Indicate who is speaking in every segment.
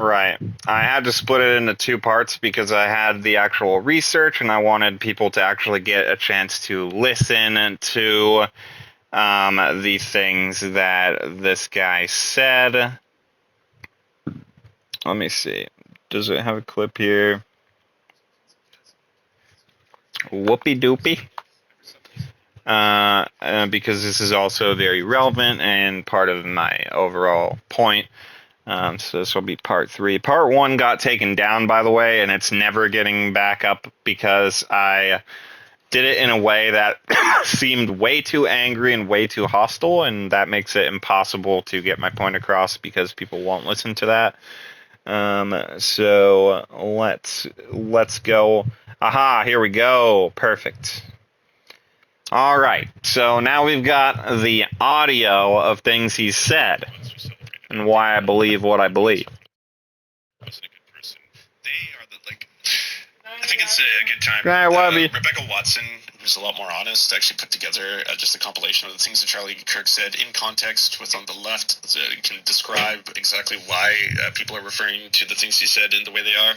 Speaker 1: Right. I had to split it into two parts because I had the actual research and I wanted people to actually get a chance to listen to the things that this guy said. Let me see. Does it have a clip here? Whoopie doopie. Because this is also very relevant and part of my overall point. So this will be part 3. Part 1 got taken down, by the way, and it's never getting back up because I did it in a way that seemed way too angry and way too hostile, and that makes it impossible to get my point across because people won't listen to that. So let's go. Aha, here we go. Perfect. All right, so now we've got the audio of things he said and why I believe what I believe.
Speaker 2: Wasn't a good person. They are the I think it's a good time. Rebecca Watson, who's a lot more honest, actually put together just a compilation of the things that Charlie Kirk said in context. What's on the left can describe exactly why people are referring to the things he said in the way they are.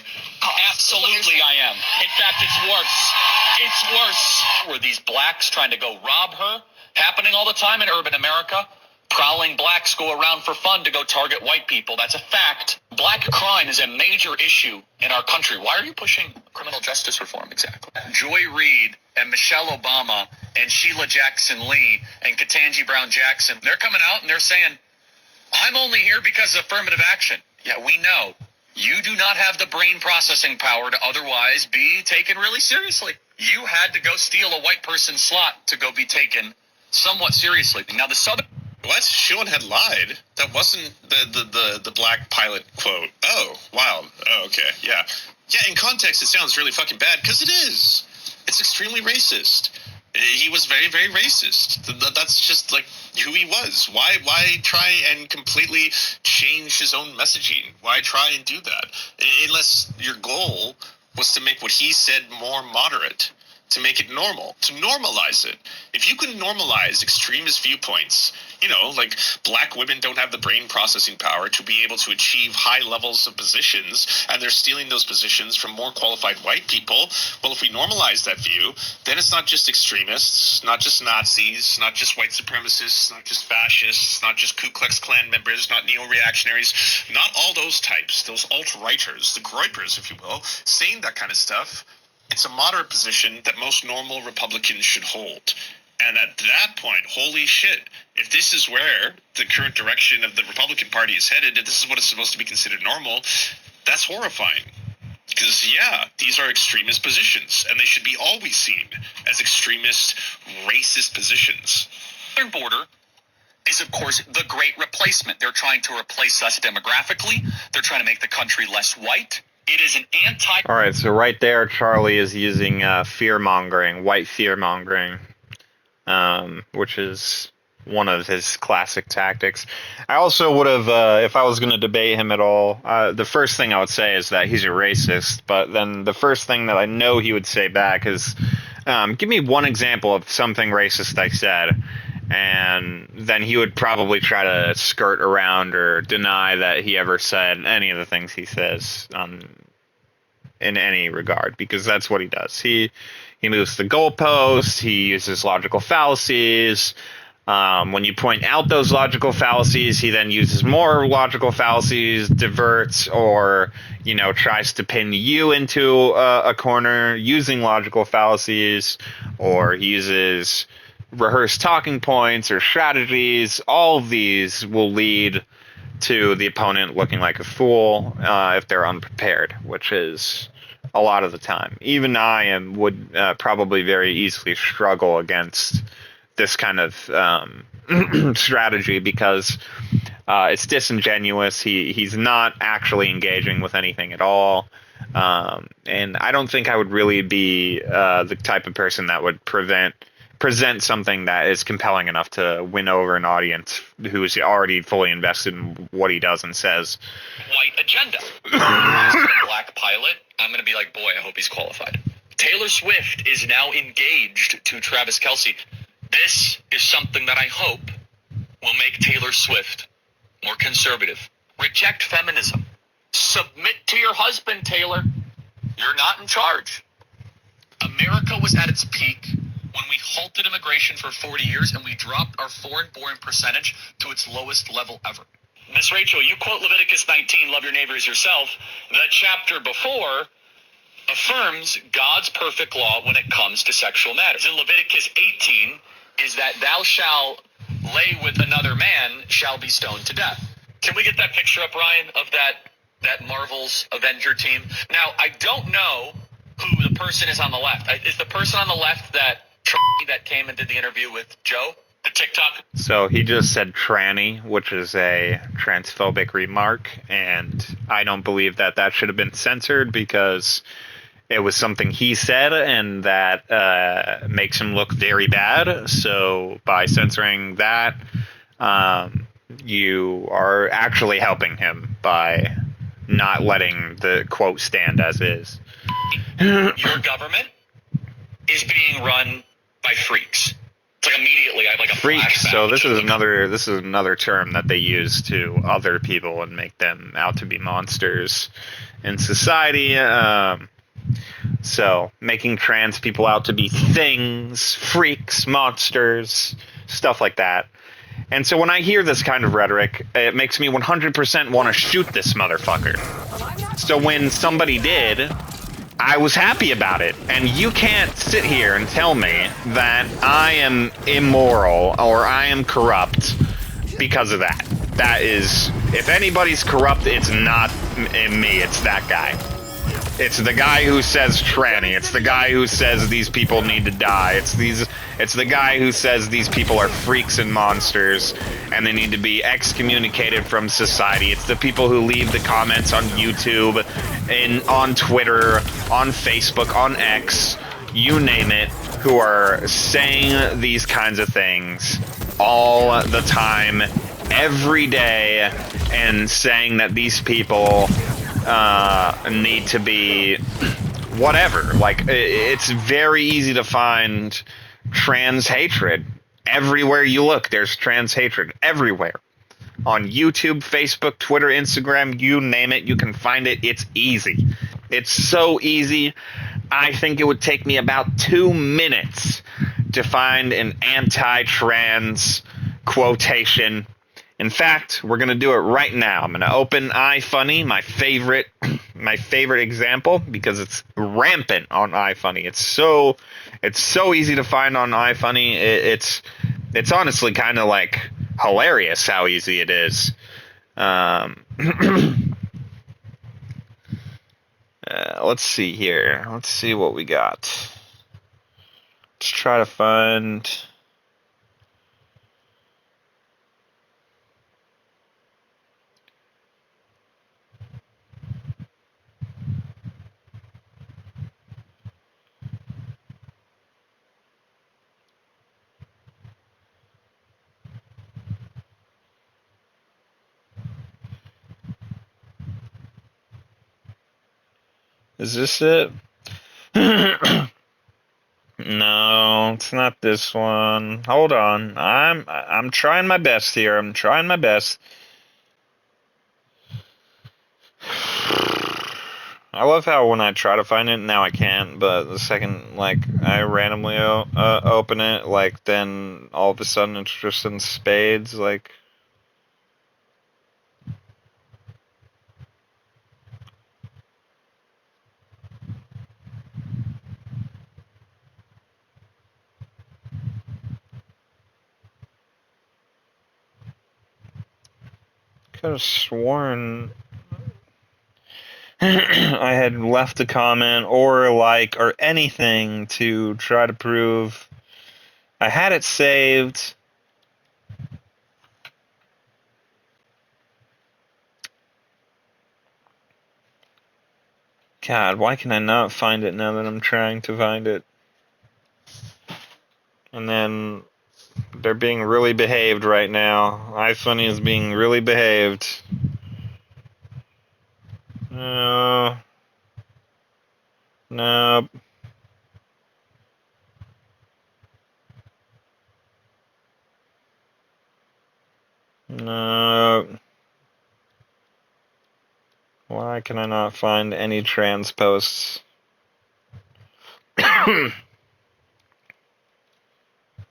Speaker 3: Absolutely, I am. In fact, it's worse. It's worse. Were these blacks trying to go rob her? Happening all the time in urban America? Prowling blacks go around for fun to go target white people. That's a fact. Black crime is a major issue in our country. Why are you pushing criminal justice reform exactly? Joy Reid and Michelle Obama and Sheila Jackson Lee and Ketanji Brown Jackson, they're coming out and they're saying, I'm only here because of affirmative action. Yeah, we know. You do not have the brain processing power to otherwise be taken really seriously. You had to go steal a white person's slot to go be taken somewhat seriously. Now, the Southern...
Speaker 2: What? Shoeonhead lied? That wasn't the black pilot quote. Oh, wow. Oh, okay. Yeah. Yeah, in context, it sounds really fucking bad, because it is. It's extremely racist. He was very, very racist. That's just, like, who he was. Why try and completely change his own messaging? Why try and do that? Unless your goal was to make what he said more moderate. To make it normal, to normalize it. If you can normalize extremist viewpoints, like black women don't have the brain processing power to be able to achieve high levels of positions, and they're stealing those positions from more qualified white people, well, if we normalize that view, then it's not just extremists, not just Nazis, not just white supremacists, not just fascists, not just Ku Klux Klan members, not neo-reactionaries, not all those types, those alt-righters, the groypers, if you will, saying that kind of stuff. It's a moderate position that most normal Republicans should hold. And at that point, holy shit, if this is where the current direction of the Republican Party is headed, if this is what is supposed to be considered normal, that's horrifying. Because, yeah, these are extremist positions, and they should be always seen as extremist, racist positions.
Speaker 3: southern border is, of course, the great replacement. They're trying to replace us demographically. They're trying to make the country less white. It is an
Speaker 1: All right, so right there, Charlie is using fear-mongering, white fear-mongering, which is one of his classic tactics. I also would have, if I was going to debate him at all, the first thing I would say is that he's a racist, but then the first thing that I know he would say back is, give me one example of something racist I said, and then he would probably try to skirt around or deny that he ever said any of the things he says in any regard, because that's what he does. He moves the goalposts. He uses logical fallacies. When you point out those logical fallacies, he then uses more logical fallacies, diverts, or tries to pin you into a corner using logical fallacies, or he uses rehearsed talking points or strategies. All of these will lead to the opponent looking like a fool if they're unprepared, which is a lot of the time. Even I would probably very easily struggle against this kind of strategy because it's disingenuous. He's not actually engaging with anything at all. And I don't think I would really be the type of person that would present something that is compelling enough to win over an audience who is already fully invested in what he does and says.
Speaker 3: White agenda. Black pilot, I'm going to be like, boy, I hope he's qualified. Taylor Swift is now engaged to Travis Kelce. This is something that I hope will make Taylor Swift more conservative. Reject feminism. Submit to your husband, Taylor. You're not in charge. America was at its peak when we halted immigration for 40 years and we dropped our foreign-born percentage to its lowest level ever. Miss Rachel, you quote Leviticus 19, love your neighbor as yourself. That chapter before affirms God's perfect law when it comes to sexual matters. In Leviticus 18 is that thou shalt lay with another man shall be stoned to death. Can we get that picture up, Ryan, of that Marvel's Avenger team? Now, I don't know who the person is on the left. Is the person on the left that came and did the interview with Joe, the TikTok?
Speaker 1: So he just said tranny, which is a transphobic remark, and I don't believe that that should have been censored because it was something he said, and that makes him look very bad. So by censoring that, you are actually helping him by not letting the quote stand as is.
Speaker 3: Your government is being run by freaks. It's like immediately I have like a
Speaker 1: Freaks.
Speaker 3: flashback.
Speaker 1: So this is another term that they use to other people and make them out to be monsters in society. So making trans people out to be things, freaks, monsters, stuff like that. And so when I hear this kind of rhetoric, it makes me 100% want to shoot this motherfucker. So when somebody did, I was happy about it. And you can't sit here and tell me that I am immoral or I am corrupt because of that. That is, if anybody's corrupt, it's not me, it's that guy. It's the guy who says tranny. It's the guy who says these people need to die. It's the guy who says these people are freaks and monsters and they need to be excommunicated from society. It's the people who leave the comments on YouTube, on Twitter, on Facebook, on X, you name it, who are saying these kinds of things all the time, every day, and saying that these people need to be whatever. Like, it's very easy to find trans hatred everywhere you look. There's trans hatred everywhere, on YouTube, Facebook, Twitter, Instagram, you name it, you can find it. It's easy. It's so easy. I think it would take me about 2 minutes to find an anti-trans quotation. In fact, we're gonna do it right now. I'm gonna open iFunny, my favorite example, because it's rampant on iFunny. It's so easy to find on iFunny. It's honestly kind of like hilarious how easy it is. Let's see here. Let's see what we got. Let's try to find. Is this it? No, it's not this one. Hold on. I'm trying my best here. I'm trying my best. I love how when I try to find it, now I can't, but the second, like, I randomly open it, like, then all of a sudden it's just in spades, like... Could have sworn I had left a comment or like or anything to try to prove I had it saved. God, why can I not find it now that I'm trying to find it? And then they're being really behaved right now. iFunny is being really behaved. No. Nope. No. Why can I not find any trans posts?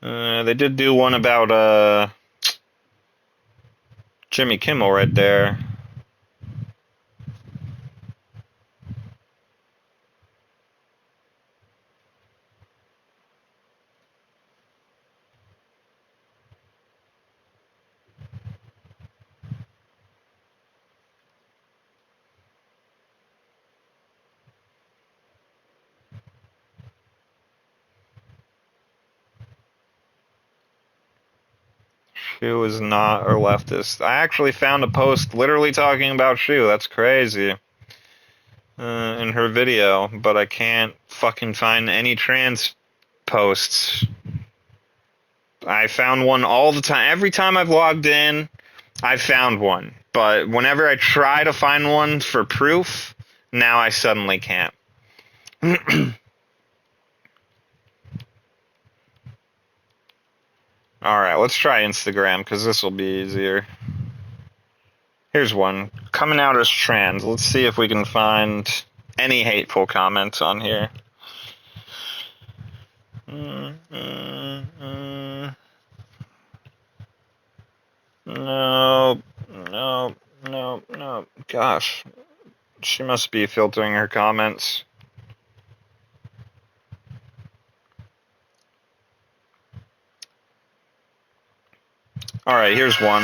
Speaker 1: They did do one about Jimmy Kimmel right there. Shoe is not a leftist. I actually found a post literally talking about Shoe. That's crazy. In her video, but I can't fucking find any trans posts. I found one all the time. Every time I've logged in, I've found one. But whenever I try to find one for proof, now I suddenly can't. Alright, let's try Instagram, because this will be easier. Here's one. Coming out as trans. Let's see if we can find any hateful comments on here. No. Gosh. She must be filtering her comments. Alright, here's one.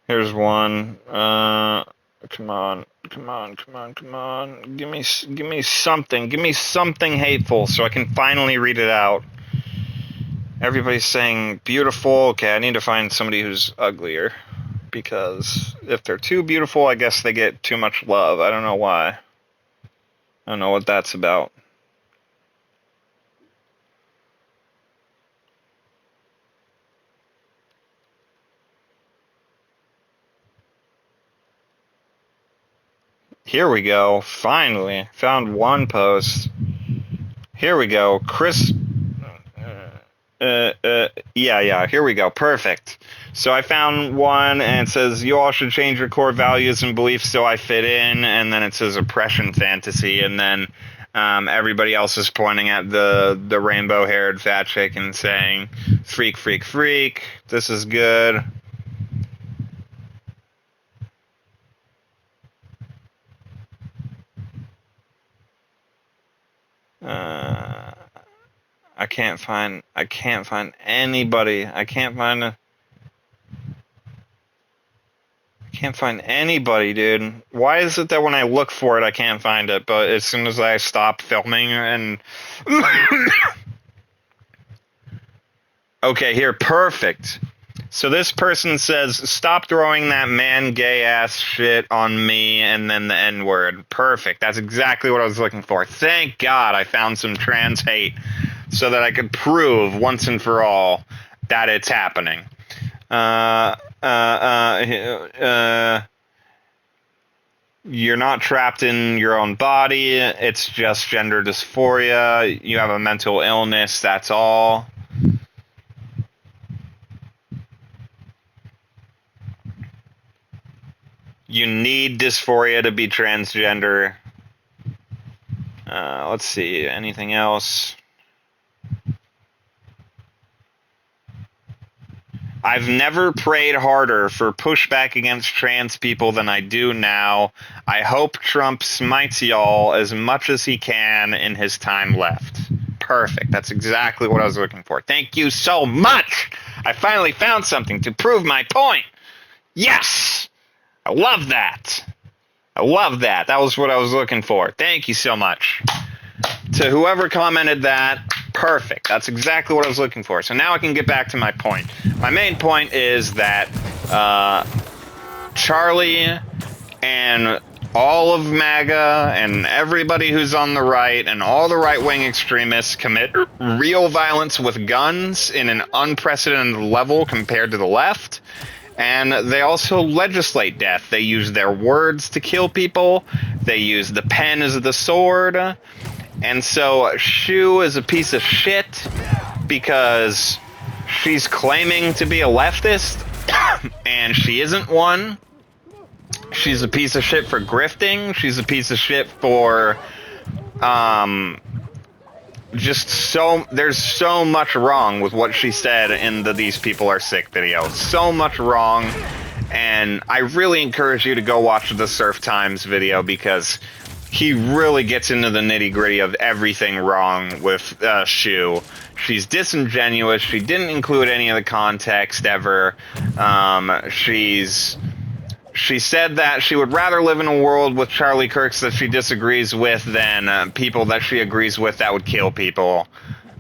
Speaker 1: Here's one. Come on. Give me something. Give me something hateful so I can finally read it out. Everybody's saying beautiful. Okay, I need to find somebody who's uglier. Because if they're too beautiful, I guess they get too much love. I don't know why. I don't know what that's about. Here we go. Finally. Found one post. Here we go. Chris. Yeah. Here we go. Perfect. So I found one and it says, you all should change your core values and beliefs so I fit in. And then it says oppression fantasy. And then everybody else is pointing at the rainbow-haired fat chick and saying, freak. This is good. I can't find anybody. I can't find anybody, dude. Why is it that when I look for it, I can't find it, but as soon as I stop filming and... Okay, here, perfect. So this person says, stop throwing that man gay ass shit on me, and then the N-word. Perfect. That's exactly what I was looking for. Thank God I found some trans hate so that I could prove once and for all that it's happening. You're not trapped in your own body. It's just gender dysphoria. You have a mental illness. That's all. You need dysphoria to be transgender. Let's see. Anything else? I've never prayed harder for pushback against trans people than I do now. I hope Trump smites y'all as much as he can in his time left. Perfect. That's exactly what I was looking for. Thank you so much. I finally found something to prove my point. Yes. I love that. That was what I was looking for. Thank you so much. To whoever commented that, perfect. That's exactly what I was looking for. So now I can get back to my point. My main point is that Charlie and all of MAGA and everybody who's on the right and all the right-wing extremists commit real violence with guns in an unprecedented level compared to the left. And they also legislate death. They use their words to kill people. They use the pen as the sword. And so Shoe is a piece of shit because she's claiming to be a leftist and she isn't one. She's a piece of shit for grifting. She's a piece of shit for just there's so much wrong with what she said in the These People Are Sick video. So much wrong, and I really encourage you to go watch the Surf Times video because he really gets into the nitty-gritty of everything wrong with Shoe. She's disingenuous. She didn't include any of the context ever. She said that she would rather live in a world with Charlie Kirks that she disagrees with than people that she agrees with that would kill people.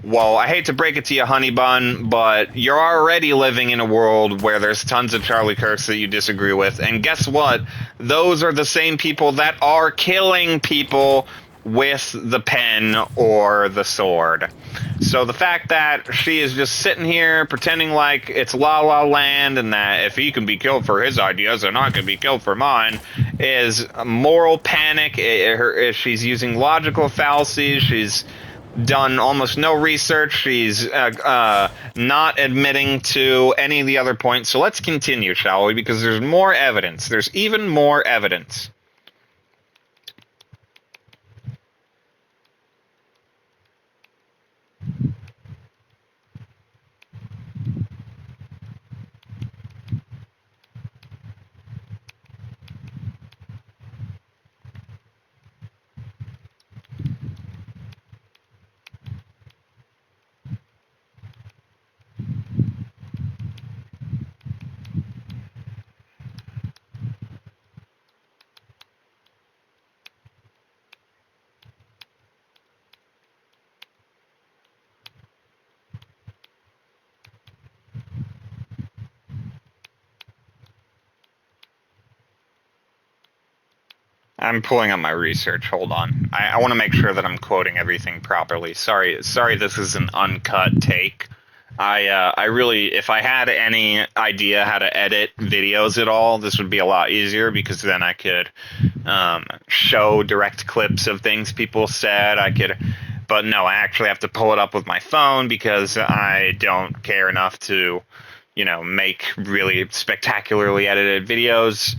Speaker 1: Well, I hate to break it to you, honey bun, but you're already living in a world where there's tons of Charlie Kirks that you disagree with, and guess what? Those are the same people that are killing people with the pen or the sword. So the fact that she is just sitting here pretending like it's La La Land and that if he can be killed for his ideas, then I can be killed for mine is moral panic. She's using logical fallacies. She's done almost no research. She's not admitting to any of the other points. So let's continue, shall we? Because there's more evidence. There's even more evidence. I'm pulling up my research. Hold on. I want to make sure that I'm quoting everything properly. Sorry, this is an uncut take. I really, if I had any idea how to edit videos at all, this would be a lot easier because then I could show direct clips of things people said. But no, I actually have to pull it up with my phone because I don't care enough to, make really spectacularly edited videos.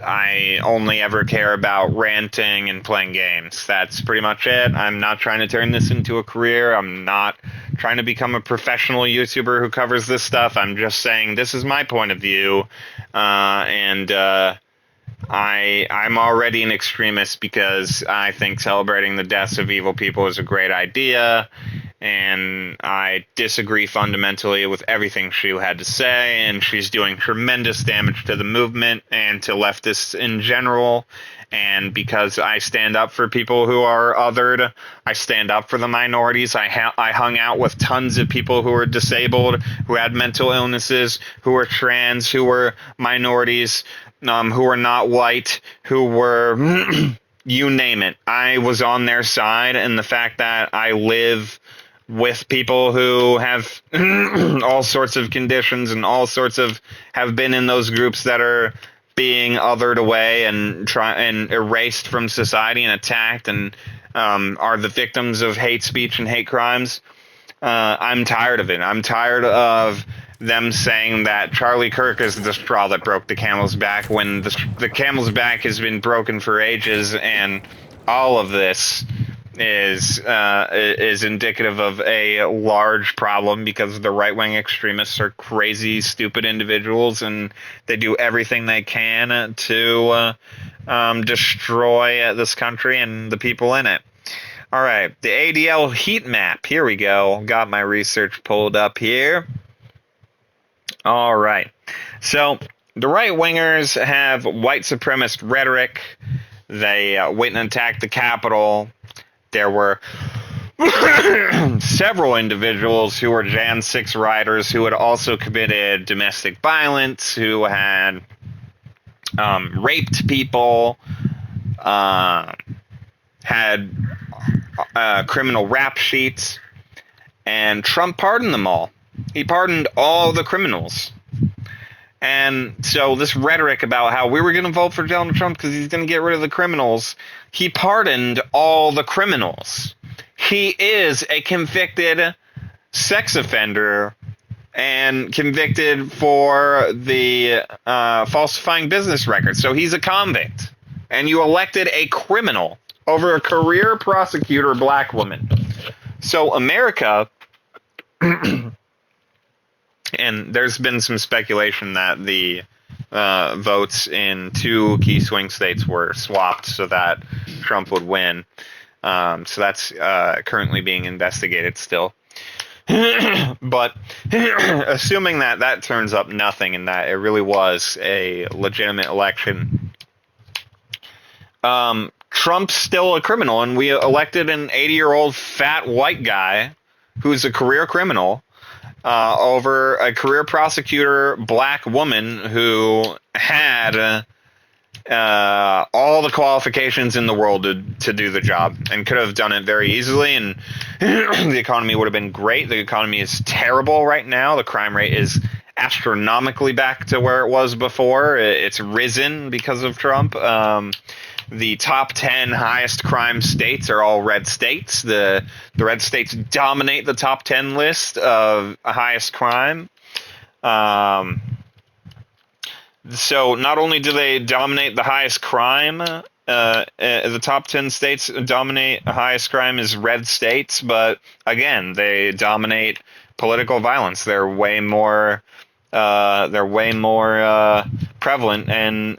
Speaker 1: I only ever care about ranting and playing games. That's pretty much it. I'm not trying to turn this into a career. I'm not trying to become a professional YouTuber who covers this stuff. I'm just saying this is my point of view, and I'm already an extremist because I think celebrating the deaths of evil people is a great idea, and I disagree fundamentally with everything Shu had to say, and she's doing tremendous damage to the movement and to leftists in general. And because I stand up for people who are othered, I stand up for the minorities. I hung out with tons of people who were disabled, who had mental illnesses, who were trans, who were minorities, who were not white, who were you name it. I was on their side, and the fact that I live with people who have all sorts of conditions and have been in those groups that are being othered away and erased from society and attacked and are the victims of hate speech and hate crimes. I'm tired of it. I'm tired of them saying that Charlie Kirk is the straw that broke the camel's back when the camel's back has been broken for ages, and all of this is indicative of a large problem because the right-wing extremists are crazy, stupid individuals, and they do everything they can to destroy this country and the people in it. All right, the ADL heat map. Here we go. Got my research pulled up here. All right. So the right-wingers have white supremacist rhetoric. They went and attacked the Capitol. There were several individuals who were Jan 6 riders who had also committed domestic violence, who had raped people, had criminal rap sheets, and Trump pardoned them all. He pardoned all the criminals. And so this rhetoric about how we were going to vote for Donald Trump because he's going to get rid of the criminals, he pardoned all the criminals. He is a convicted sex offender and convicted for the falsifying business records. So he's a convict. And you elected a criminal over a career prosecutor black woman. So America, and there's been some speculation that the votes in 2 key swing states were swapped so that Trump would win. So that's currently being investigated still. But assuming that that turns up nothing and that it really was a legitimate election, Trump's still a criminal, and we elected an 80-year-old fat white guy who's a career criminal over a career prosecutor black woman who had all the qualifications in the world to do the job and could have done it very easily, and the economy would have been great. The economy is terrible right now. The crime rate is astronomically back to where it was before. It's risen because of Trump. The top 10 highest crime states are all red states. The red states dominate the top 10 list of highest crime. So not only do they dominate the highest crime, the top 10 states dominate the highest crime as red states, but again, they dominate political violence. They're way more prevalent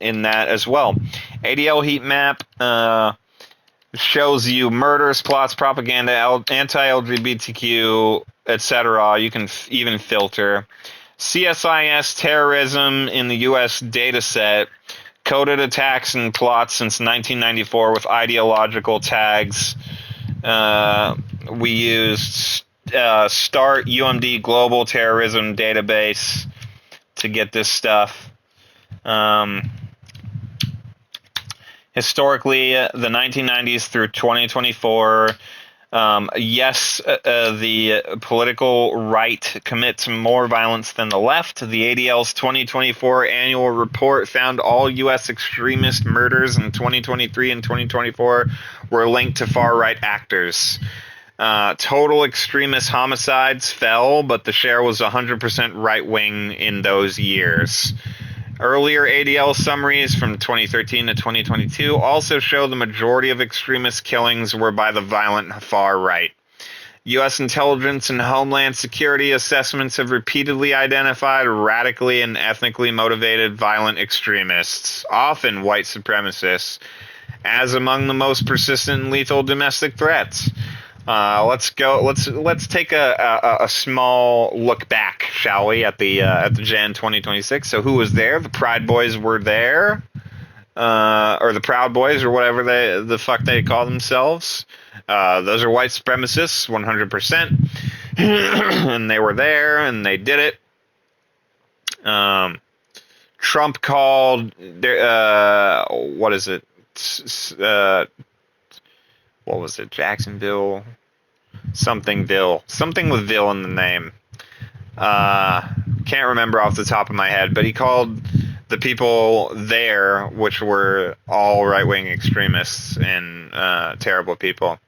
Speaker 1: in that as well. ADL heat map shows you murders, plots, propaganda, anti-LGBTQ, etc. You can even filter. CSIS terrorism in the U.S. data set, coded attacks and plots since 1994 with ideological tags. We used START UMD Global Terrorism Database to get this stuff. Historically, the 1990s through 2024, yes, the political right commits more violence than the left. The ADL's 2024 annual report found all U.S. extremist murders in 2023 and 2024 were linked to far-right actors. Total extremist homicides fell, but the share was 100% right-wing in those years. Earlier ADL summaries from 2013 to 2022 also show the majority of extremist killings were by the violent far right. U.S. intelligence and homeland security assessments have repeatedly identified radically and ethnically motivated violent extremists, often white supremacists, as among the most persistent and lethal domestic threats. Let's take a small look back, shall we, at the Jan 2026. So who was there? The Pride Boys were there, or the Proud Boys, or whatever the fuck they call themselves. Those are white supremacists, 100%, and they were there and they did it. Trump called what is it? What was it? Jacksonville, something with Ville in the name. Can't remember off the top of my head, but he called the people there, which were all right-wing extremists and terrible people,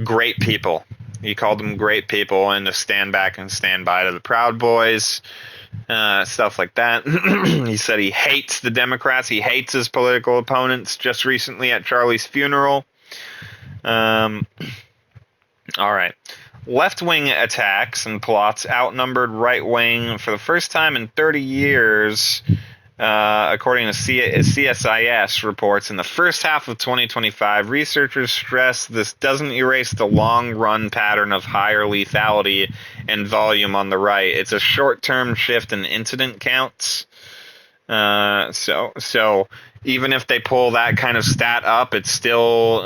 Speaker 1: great people. He called them great people, and to stand back and stand by to the Proud Boys, stuff like that. He said he hates the Democrats. He hates his political opponents. Just recently at Charlie's funeral. All right. Left-wing attacks and plots outnumbered right-wing for the first time in 30 years, according to CSIS reports. In the first half of 2025, researchers stress this doesn't erase the long-run pattern of higher lethality and volume on the right. It's a short-term shift in incident counts. So even if they pull that kind of stat up, it still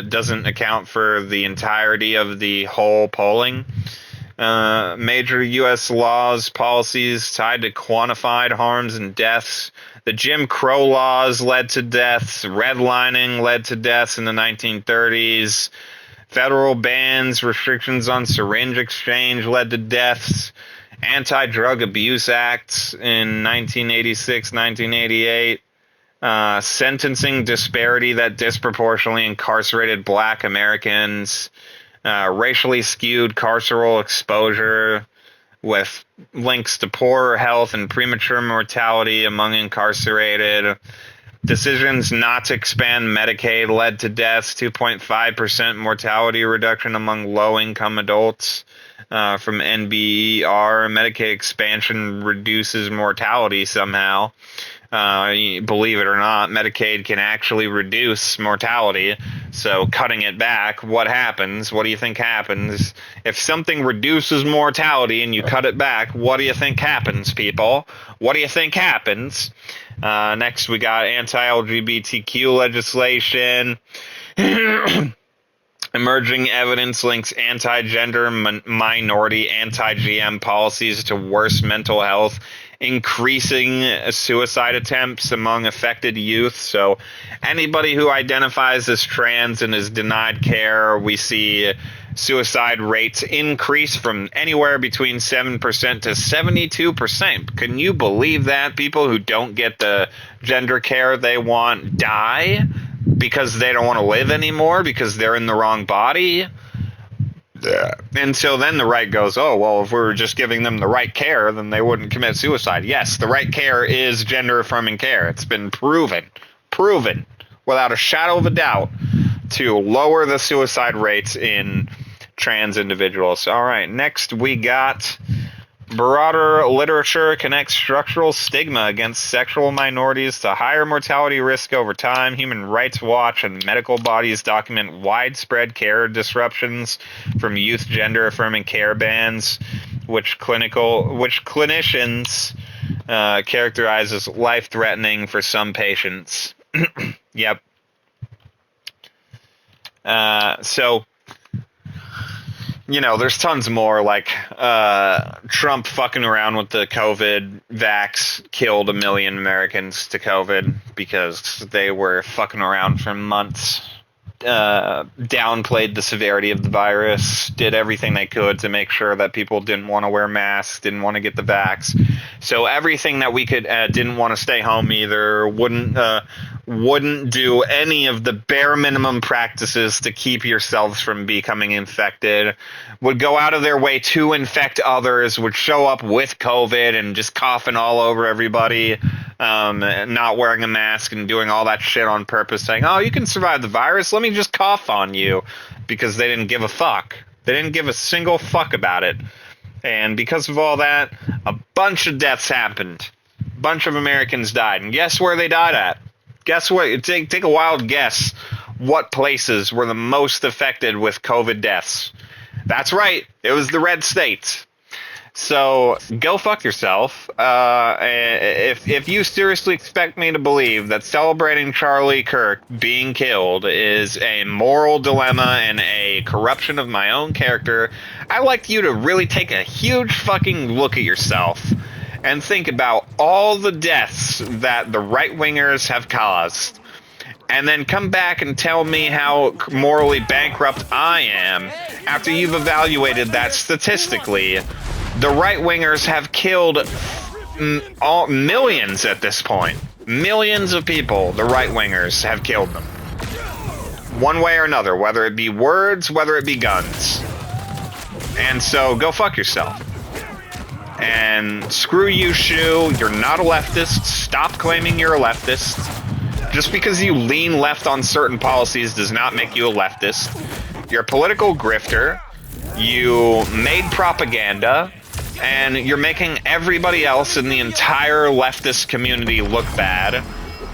Speaker 1: doesn't account for the entirety of the whole polling. Major U.S. laws, policies tied to quantified harms and deaths. The Jim Crow laws led to deaths. Redlining led to deaths in the 1930s. Federal bans, restrictions on syringe exchange led to deaths. Anti-drug abuse acts in 1986, 1988. Sentencing disparity that disproportionately incarcerated black Americans. Racially skewed carceral exposure with links to poorer health and premature mortality among incarcerated. Decisions not to expand Medicaid led to deaths, 2.5% mortality reduction among low-income adults from NBER. Medicaid expansion reduces mortality somehow. Believe it or not, Medicaid can actually reduce mortality. So cutting it back, what happens? What do you think happens? If something reduces mortality and you cut it back, what do you think happens, people? What do you think happens? Next, we got anti-LGBTQ legislation. Emerging evidence links anti-gender, minority, anti-GM policies to worse mental health, increasing suicide attempts among affected youth. So anybody who identifies as trans and is denied care, we see suicide rates increase from anywhere between 7% to 72%. Can you believe that? People who don't get the gender care they want die because they don't want to live anymore because they're in the wrong body. And so then the right goes, oh, well, if we were just giving them the right care, then they wouldn't commit suicide. Yes, the right care is gender-affirming care. It's been proven without a shadow of a doubt to lower the suicide rates in trans individuals. All right, next we got broader literature connects structural stigma against sexual minorities to higher mortality risk over time. Human Rights Watch and medical bodies document widespread care disruptions from youth gender-affirming care bans, which clinicians characterize as life-threatening for some patients. Yep. So, you know, there's tons more, like Trump fucking around with the COVID vax killed 1 million Americans to COVID because they were fucking around for months. Downplayed the severity of the virus, did everything they could to make sure that people didn't want to wear masks, didn't want to get the vax. So everything that we could, didn't want to stay home either, wouldn't do any of the bare minimum practices to keep yourselves from becoming infected, would go out of their way to infect others, would show up with COVID and just coughing all over everybody, not wearing a mask and doing all that shit on purpose, saying, oh, you can survive the virus, let me just cough on you, because they didn't give a fuck. They didn't give a single fuck about it. And because of all that, a bunch of deaths happened. A bunch of Americans died. And guess where they died at? Guess what? Take a wild guess what places were the most affected with COVID deaths. That's right. It was the red states. So go fuck yourself. If you seriously expect me to believe that celebrating Charlie Kirk being killed is a moral dilemma and a corruption of my own character, I'd like you to really take a huge fucking look at yourself and think about all the deaths that the right-wingers have caused. And then come back and tell me how morally bankrupt I am after you've evaluated that statistically. The right-wingers have killed millions at this point. Millions of people, the right-wingers, have killed them. One way or another, whether it be words, whether it be guns. And so, go fuck yourself. And screw you, Shoe. You're not a leftist. Stop claiming you're a leftist. Just because you lean left on certain policies does not make you a leftist. You're a political grifter. You made propaganda. And you're making everybody else in the entire leftist community look bad.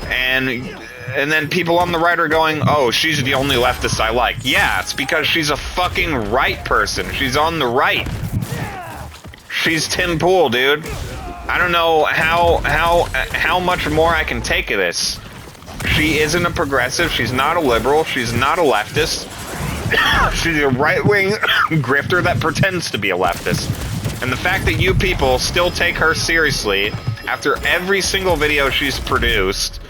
Speaker 1: And then people on the right are going, oh, she's the only leftist I like. Yeah, it's because she's a fucking right person. She's on the right. She's Tim Pool, dude. I don't know how much more I can take of this. She isn't a progressive. She's not a liberal. She's not a leftist. She's a right-wing grifter that pretends to be a leftist. And the fact that you people still take her seriously after every single video she's produced,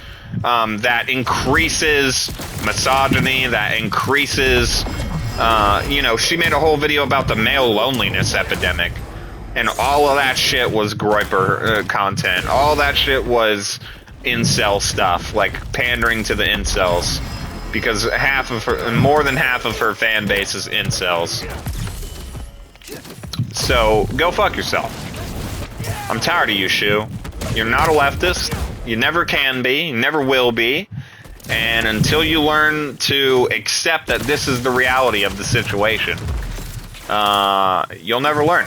Speaker 1: that increases misogyny, that increases, she made a whole video about the male loneliness epidemic. And all of that shit was Groiper content. All that shit was incel stuff, like pandering to the incels. Because more than half of her fan base is incels. So go fuck yourself. I'm tired of you, Shu. You're not a leftist. You never can be. You never will be. And until you learn to accept that this is the reality of the situation, you'll never learn.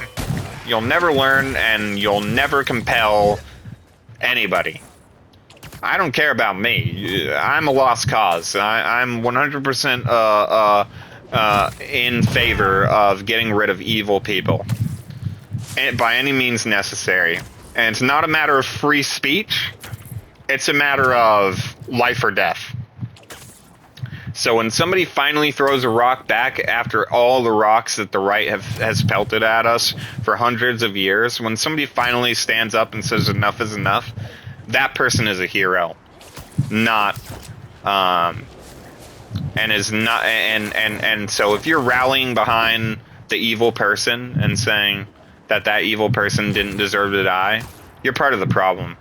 Speaker 1: You'll never learn, and you'll never compel anybody. I don't care about me. I'm a lost cause. I'm 100% in favor of getting rid of evil people, and by any means necessary. And it's not a matter of free speech. It's a matter of life or death. So when somebody finally throws a rock back after all the rocks that the right has pelted at us for hundreds of years, when somebody finally stands up and says enough is enough, that person is a hero. Not and is not and so if you're rallying behind the evil person and saying that evil person didn't deserve to die, you're part of the problem.